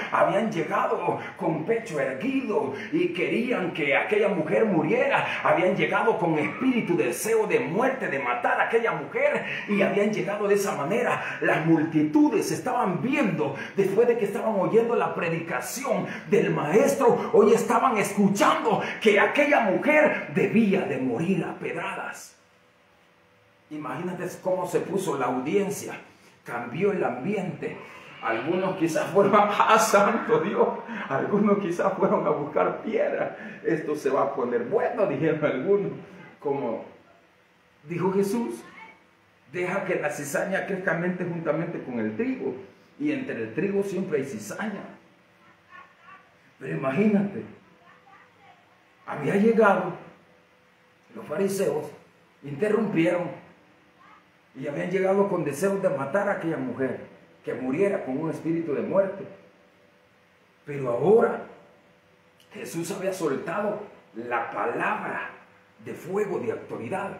con pecho erguido y querían que aquella mujer muriera, habían llegado con espíritu, deseo de muerte, de matar a aquella mujer, y habían llegado de esa manera. Las multitudes estaban viendo, después de que estaban oyendo la predicación del maestro, hoy estaban escuchando que aquella mujer debía de morir a pedradas. Imagínate cómo se puso la audiencia, cambió el ambiente. Algunos quizás fueron a santo Dios, algunos quizás fueron a buscar piedra. Esto se va a poner bueno, dijeron algunos. Como dijo Jesús, deja que la cizaña crezca juntamente con el trigo, y entre el trigo siempre hay cizaña. Pero imagínate, había llegado los fariseos, interrumpieron, y habían llegado con deseos de matar a aquella mujer, que muriera con un espíritu de muerte. Pero ahora Jesús había soltado la palabra de fuego, de autoridad.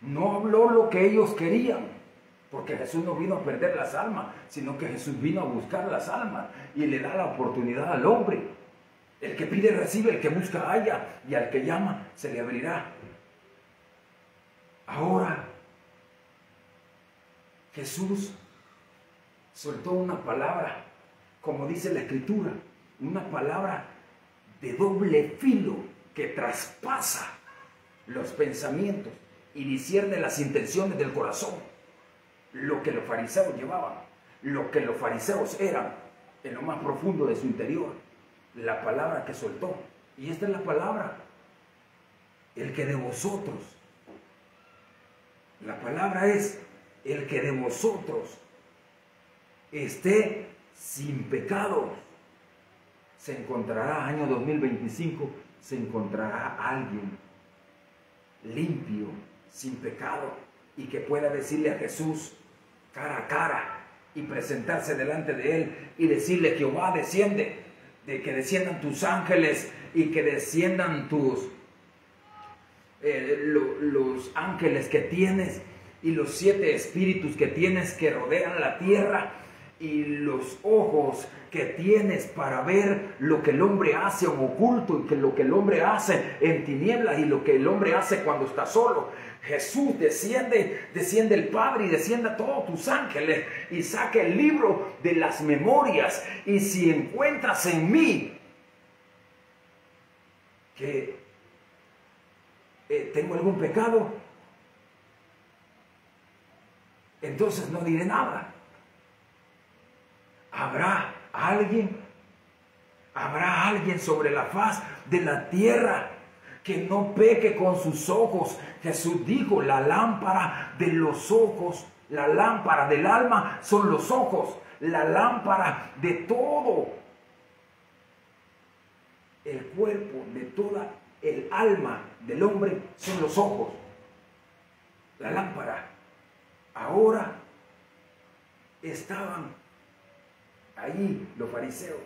No habló lo que ellos querían, porque Jesús no vino a perder las almas, sino que Jesús vino a buscar las almas, y le da la oportunidad al hombre. El que pide recibe, el que busca halla, y al que llama se le abrirá. Ahora Jesús soltó una palabra, como dice la Escritura, una palabra de doble filo, que traspasa los pensamientos y discierne las intenciones del corazón. Lo que los fariseos llevaban, lo que los fariseos eran en lo más profundo de su interior, la palabra que soltó. Y esta es la palabra, el que de vosotros, la palabra es el que de vosotros esté sin pecado. Se encontrará, año 2025, se encontrará alguien limpio, sin pecado, y que pueda decirle a Jesús cara a cara y presentarse delante de él y decirle: Jehová, desciende, de que desciendan tus ángeles y que desciendan los ángeles que tienes y los 7 espíritus que tienes que rodean la tierra y los ojos que tienes para ver lo que el hombre hace en oculto y que lo que el hombre hace en tinieblas y lo que el hombre hace cuando está solo. Jesús desciende el Padre y desciende a todos tus ángeles y saca el libro de las memorias. Y si encuentras en mí que tengo algún pecado, entonces no diré nada. ¿Habrá alguien sobre la faz de la tierra que no peque con sus ojos? Jesús dijo, la lámpara de los ojos, la lámpara del alma son los ojos, la lámpara de todo el cuerpo, de toda el alma del hombre son los ojos, la lámpara. Ahora estaban ahí los fariseos,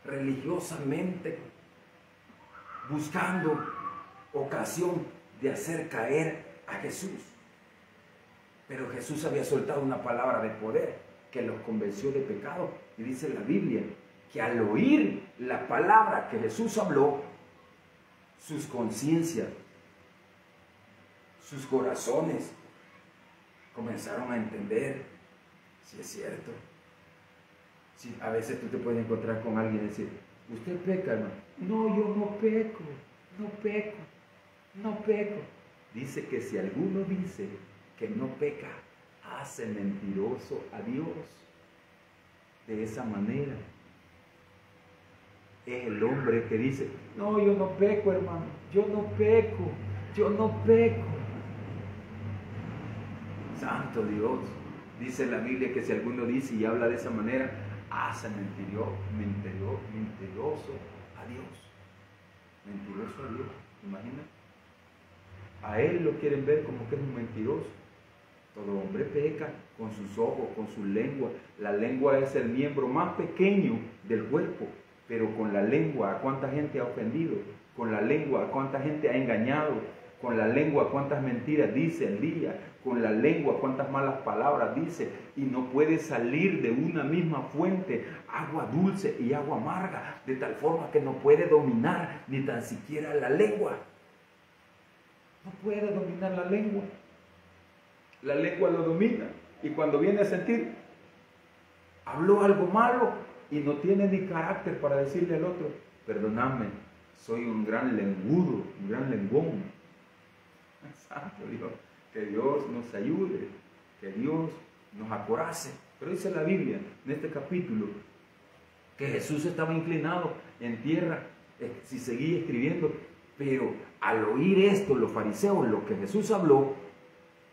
religiosamente buscando ocasión de hacer caer a Jesús. Pero Jesús había soltado una palabra de poder que los convenció de pecado. Y dice la Biblia que al oír la palabra que Jesús habló, sus conciencias, sus corazones comenzaron a entender si es cierto. Si a veces tú te puedes encontrar con alguien y decir, ¿usted peca, hermano? No, yo no peco. Dice que si alguno dice que no peca, hace mentiroso a Dios. De esa manera es el hombre que dice, no, yo no peco, hermano, yo no peco. Santo Dios, dice la Biblia que si alguno dice y habla de esa manera, hace mentiroso a Dios. Mentiroso a Dios, imagina. A él lo quieren ver como que es un mentiroso. Todo hombre peca con sus ojos, con su lengua. La lengua es el miembro más pequeño del cuerpo, pero con la lengua, ¿a cuánta gente ha ofendido? Con la lengua, ¿a cuánta gente ha engañado? Con la lengua, ¿cuántas mentiras dice al día? Con la lengua, ¿cuántas malas palabras dice? Y no puede salir de una misma fuente agua dulce y agua amarga, de tal forma que no puede dominar ni tan siquiera la lengua. No puede dominar la lengua. La lengua lo domina. Y cuando viene a sentir, habló algo malo y no tiene ni carácter para decirle al otro, perdóname, soy un gran lengudo, un gran lenguón. Santo Dios, que Dios nos ayude, que Dios nos acorace. Pero dice la Biblia en este capítulo que Jesús estaba inclinado en tierra, si seguía escribiendo, pero al oír esto los fariseos, lo que Jesús habló,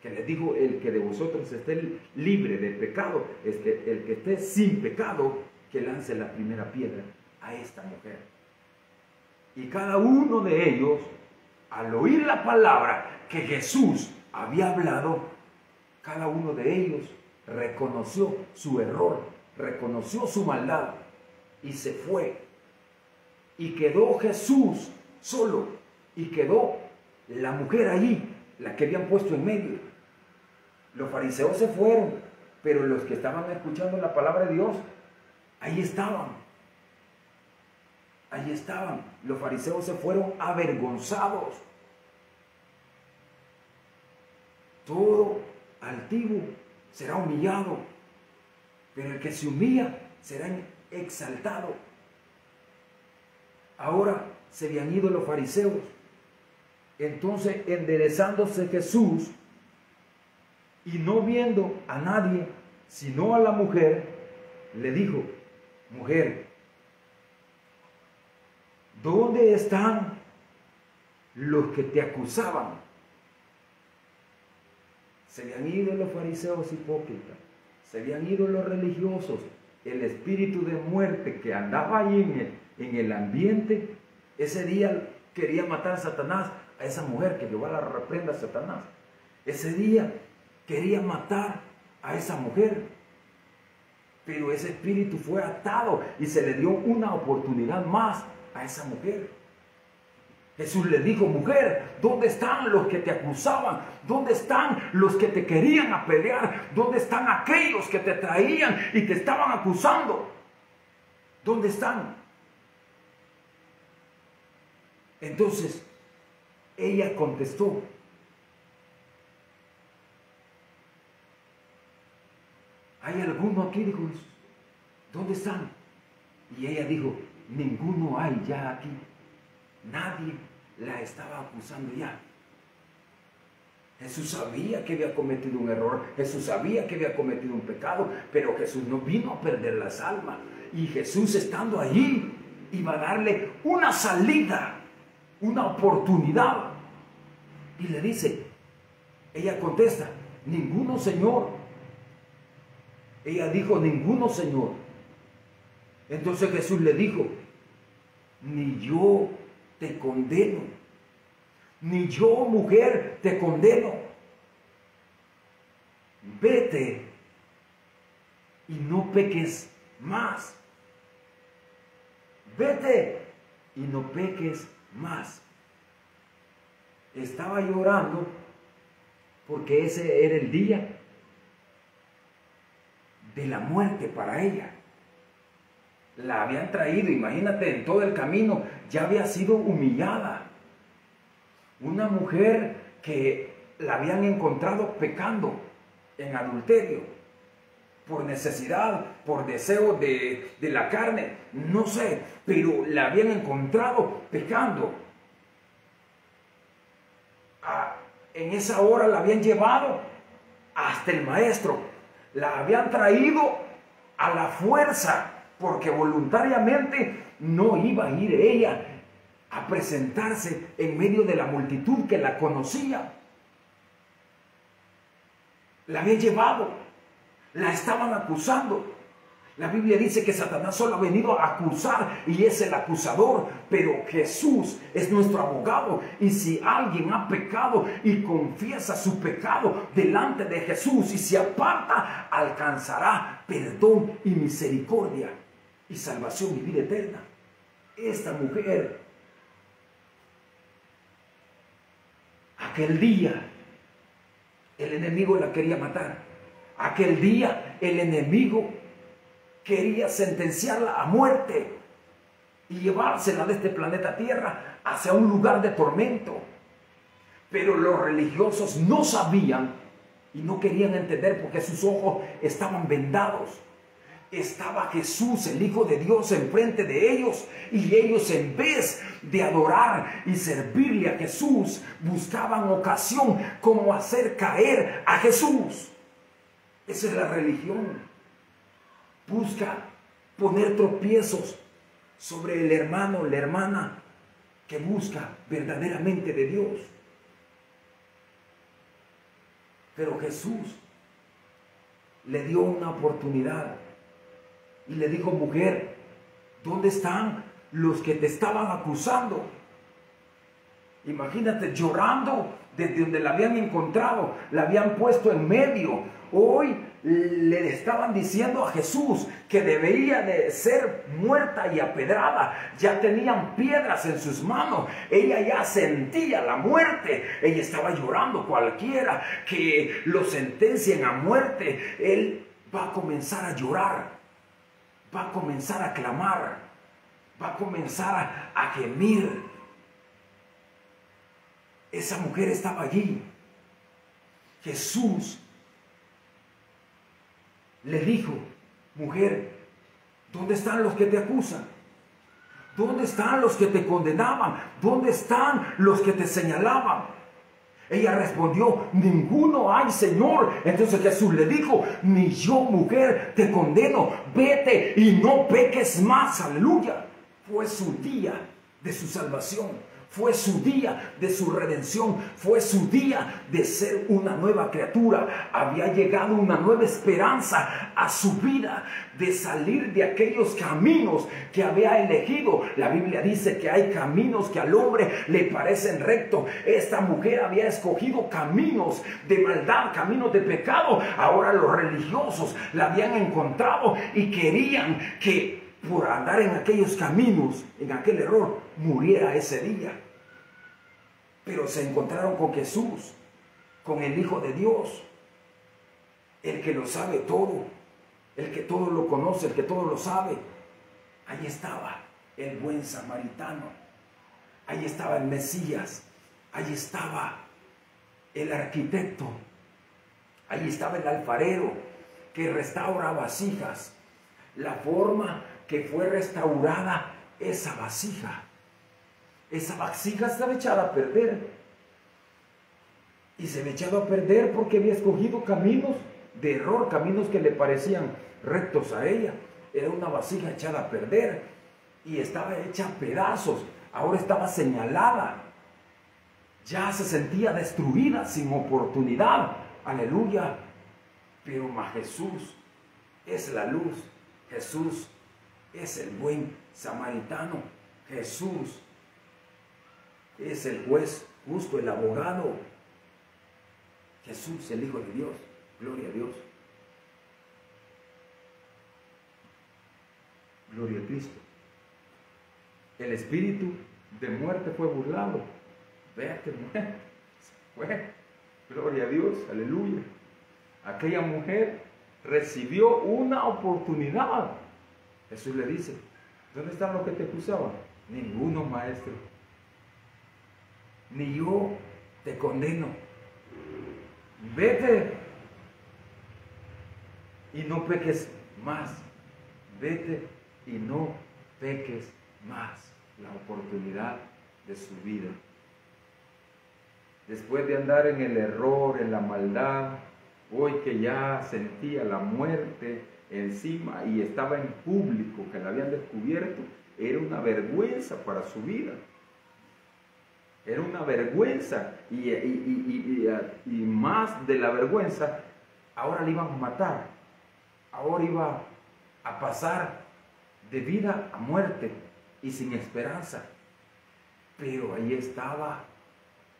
que les dijo, el que de vosotros esté libre de pecado, el que esté sin pecado, que lance la primera piedra a esta mujer. Y cada uno de ellos, al oír la palabra que Jesús había hablado, cada uno de ellos reconoció su error, reconoció su maldad y se fue. Y quedó Jesús solo y quedó la mujer allí, la que habían puesto en medio. Los fariseos se fueron, pero los que estaban escuchando la palabra de Dios, ahí estaban. Allí estaban. Los fariseos se fueron avergonzados. Todo altivo será humillado, pero el que se humilla será exaltado. Ahora se habían ido los fariseos. Entonces, enderezándose Jesús y no viendo a nadie, sino a la mujer, le dijo, mujer, ¿dónde están los que te acusaban? Se habían ido los fariseos hipócritas, se habían ido los religiosos, el espíritu de muerte que andaba ahí en el ambiente. Ese día quería matar a Satanás, a esa mujer, que Jehová la reprenda a Satanás. Ese día quería matar a esa mujer, pero ese espíritu fue atado y se le dio una oportunidad más a esa mujer. Jesús le dijo: mujer, ¿dónde están los que te acusaban? ¿Dónde están los que te querían apedrear? ¿Dónde están aquellos que te traían y te estaban acusando? ¿Dónde están? Entonces, ella contestó: ¿hay alguno aquí? Dijo Jesús. ¿Dónde están? Y ella dijo: ninguno hay ya aquí. Nadie la estaba acusando ya. Jesús sabía que había cometido un error, Jesús sabía que había cometido un pecado, pero Jesús no vino a perder las almas. Y Jesús, estando allí, iba a darle una salida, una oportunidad. Y le dice, ella contesta: ninguno, Señor. Ella dijo: ninguno, Señor. Entonces Jesús le dijo: ni yo te condeno, ni yo, mujer, te condeno. Vete y no peques más. Vete y no peques más. Estaba llorando porque ese era el día de la muerte para ella. La habían traído, imagínate, en todo el camino ya había sido humillada. Una mujer que la habían encontrado pecando en adulterio, por necesidad, por deseo de la carne, no sé, pero la habían encontrado pecando. En esa hora la habían llevado hasta el maestro, la habían traído a la fuerza, porque voluntariamente no iba a ir ella a presentarse en medio de la multitud que la conocía. La habían llevado, la estaban acusando. La Biblia dice que Satanás solo ha venido a acusar y es el acusador, pero Jesús es nuestro abogado. Y si alguien ha pecado y confiesa su pecado delante de Jesús y se aparta, alcanzará perdón y misericordia y salvación y vida eterna. Esta mujer, aquel día el enemigo la quería matar. Aquel día el enemigo quería sentenciarla a muerte y llevársela de este planeta Tierra hacia un lugar de tormento. Pero los religiosos no sabían y no querían entender, porque sus ojos estaban vendados. Estaba Jesús, el Hijo de Dios, enfrente de ellos, y ellos, en vez de adorar y servirle a Jesús, buscaban ocasión como hacer caer a Jesús. Esa es la religión. Busca poner tropiezos sobre el hermano o la hermana que busca verdaderamente de Dios. Pero Jesús le dio una oportunidad y le dijo: mujer, ¿dónde están los que te estaban acusando? Imagínate, llorando desde donde la habían encontrado, la habían puesto en medio. Hoy le estaban diciendo a Jesús que debería de ser muerta y apedrada. Ya tenían piedras en sus manos. Ella ya sentía la muerte. Ella estaba llorando. Cualquiera que lo sentencien a muerte, él va a comenzar a llorar, va a comenzar a clamar, va a comenzar a gemir. Esa mujer estaba allí. Jesús le dijo: mujer, ¿dónde están los que te acusan? ¿Dónde están los que te condenaban? ¿Dónde están los que te señalaban? Ella respondió: ninguno hay, Señor. Entonces Jesús le dijo: ni yo, mujer, te condeno. Vete y no peques más. Aleluya. Fue su día de su salvación. Fue su día de su redención. Fue su día de ser una nueva criatura. Había llegado una nueva esperanza a su vida, de salir de aquellos caminos que había elegido. La Biblia dice que hay caminos que al hombre le parecen rectos. Esta mujer había escogido caminos de maldad, caminos de pecado. Ahora los religiosos la habían encontrado y querían que por andar en aquellos caminos, en aquel error, muriera ese día. Pero se encontraron con Jesús, con el Hijo de Dios, el que lo sabe todo, el que todo lo conoce, el que todo lo sabe. Ahí estaba el buen samaritano, ahí estaba el Mesías, ahí estaba el arquitecto, ahí estaba el alfarero que restaura vasijas. La forma que fue restaurada esa vasija estaba echada a perder. Y se había echado a perder porque había escogido caminos de error, caminos que le parecían rectos a ella. Era una vasija echada a perder y estaba hecha a pedazos. Ahora estaba señalada. Ya se sentía destruida, sin oportunidad. Aleluya. Pero Jesús es la luz. Jesús es el buen samaritano. Jesús es el juez justo, el abogado. Jesús, el Hijo de Dios. Gloria a Dios. Gloria a Cristo. El espíritu de muerte fue burlado. Vete, mujer. Fue. Gloria a Dios. Aleluya. Aquella mujer recibió una oportunidad. Jesús le dice, ¿dónde están los que te acusaban? Ninguno, maestro. Ni yo te condeno. Vete y no peques más. Vete y no peques más. La oportunidad de su vida. Después de andar en el error, en la maldad, hoy que ya sentía la muerte encima y estaba en público, que la habían descubierto, era una vergüenza para su vida. Era una vergüenza y más de la vergüenza, ahora le iban a matar. Ahora iba a pasar de vida a muerte y sin esperanza. Pero ahí estaba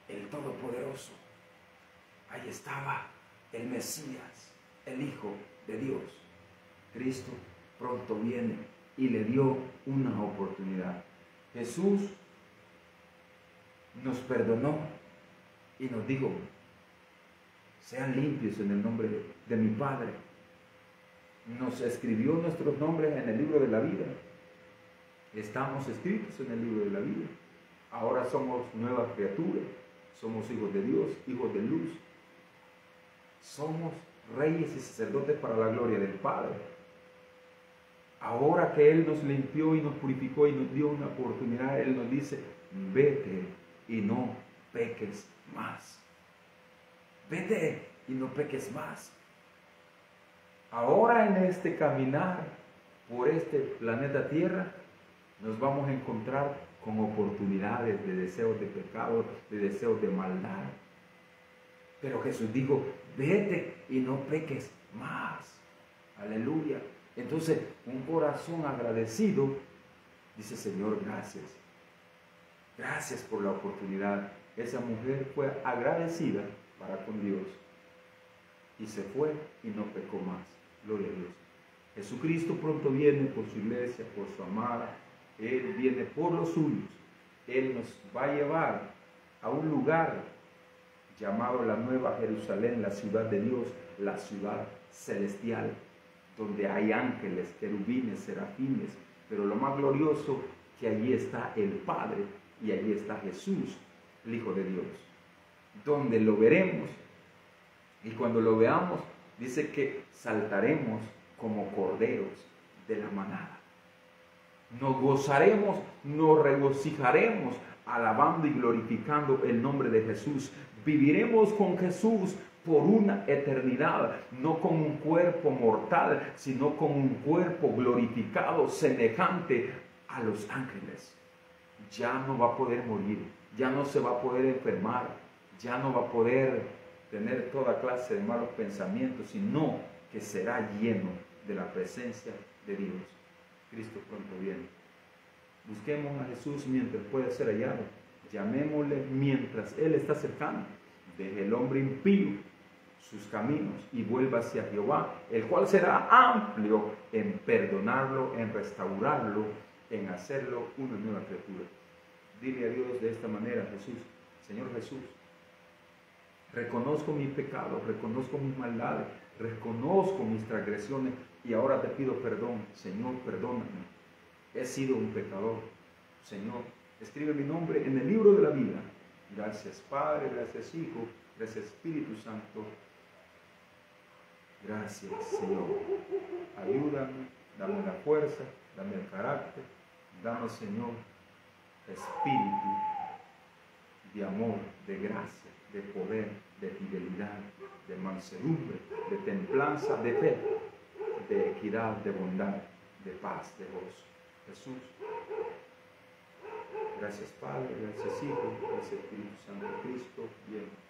el Todopoderoso. Ahí estaba el Mesías, el Hijo de Dios. Cristo pronto viene y le dio una oportunidad. Jesús nos perdonó y nos dijo, sean limpios en el nombre de mi Padre. Nos escribió nuestros nombres en el libro de la vida. Estamos escritos en el libro de la vida. Ahora somos nuevas criaturas. Somos hijos de Dios, hijos de luz. Somos reyes y sacerdotes para la gloria del Padre. Ahora que Él nos limpió y nos purificó y nos dio una oportunidad, Él nos dice, vete y no peques más. Vete y no peques más. Ahora en este caminar por este planeta Tierra, nos vamos a encontrar con oportunidades de deseos de pecado, de deseos de maldad. Pero Jesús dijo, vete y no peques más. Aleluya. Entonces, un corazón agradecido dice, Señor, gracias. Gracias por la oportunidad. Esa mujer fue agradecida para con Dios y se fue y no pecó más. Gloria a Dios. Jesucristo pronto viene por su iglesia, por su amada. Él viene por los suyos. Él nos va a llevar a un lugar llamado la Nueva Jerusalén, la ciudad de Dios, la ciudad celestial, donde hay ángeles, querubines, serafines, pero lo más glorioso, que allí está el Padre y allí está Jesús, el Hijo de Dios, donde lo veremos, y cuando lo veamos, dice que saltaremos como corderos de la manada. Nos gozaremos, nos regocijaremos, alabando y glorificando el nombre de Jesús. Viviremos con Jesús por una eternidad, no con un cuerpo mortal, sino con un cuerpo glorificado, semejante a los ángeles. Ya no va a poder morir, ya no se va a poder enfermar, ya no va a poder tener toda clase de malos pensamientos, sino que será lleno de la presencia de Dios. Cristo pronto viene. Busquemos a Jesús mientras pueda ser hallado. Llamémosle mientras Él está cercano. Deje el hombre impío sus caminos y vuelva hacia Jehová, el cual será amplio en perdonarlo, en restaurarlo, en hacerlo una nueva criatura. Dile a Dios de esta manera, Jesús, Señor Jesús, reconozco mis pecados, reconozco mis maldades, reconozco mis transgresiones y ahora te pido perdón. Señor, perdóname. He sido un pecador. Señor, escribe mi nombre en el libro de la vida. Gracias Padre, gracias Hijo, gracias Espíritu Santo. Gracias Señor. Ayúdame, dame la fuerza, dame el carácter, dame Señor espíritu de amor, de gracia, de poder, de fidelidad, de mansedumbre, de templanza, de fe, de equidad, de bondad, de paz, de gozo. Jesús. Gracias Padre, gracias Hijo, gracias Espíritu Santo, Cristo, bien.